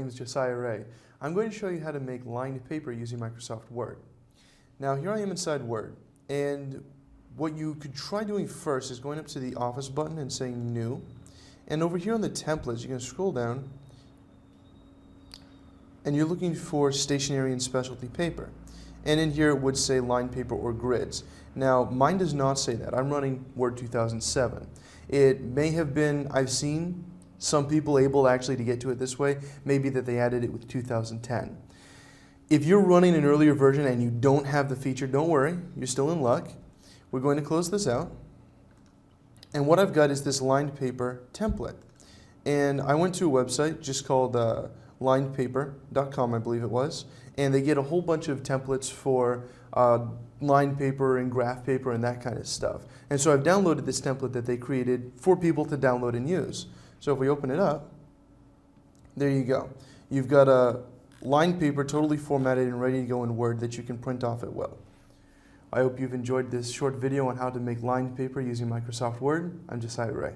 name is Josiah Ray. I'm going to show you how to make lined paper using Microsoft Word. Now here I am inside Word, and what you could try doing first is going up to the Office button and saying New, and over here on the templates you're going to scroll down and you're looking for stationery and specialty paper, and in here it would say lined paper or grids. Now mine does not say that. I'm running Word 2007. It may have been, I've seen some people able actually to get to it this way, maybe that they added it with 2010. If you're running an earlier version and you don't have the feature, don't worry, you're still in luck. We're going to close this out. And what I've got is this lined paper template. And I went to a website just called linedpaper.com, I believe it was, and they get a whole bunch of templates for lined paper and graph paper and that kind of stuff. And so I've downloaded this template that they created for people to download and use. So if we open it up, there you go. You've got a lined paper totally formatted and ready to go in Word that you can print off at will. I hope you've enjoyed this short video on how to make lined paper using Microsoft Word. I'm Josiah Ray.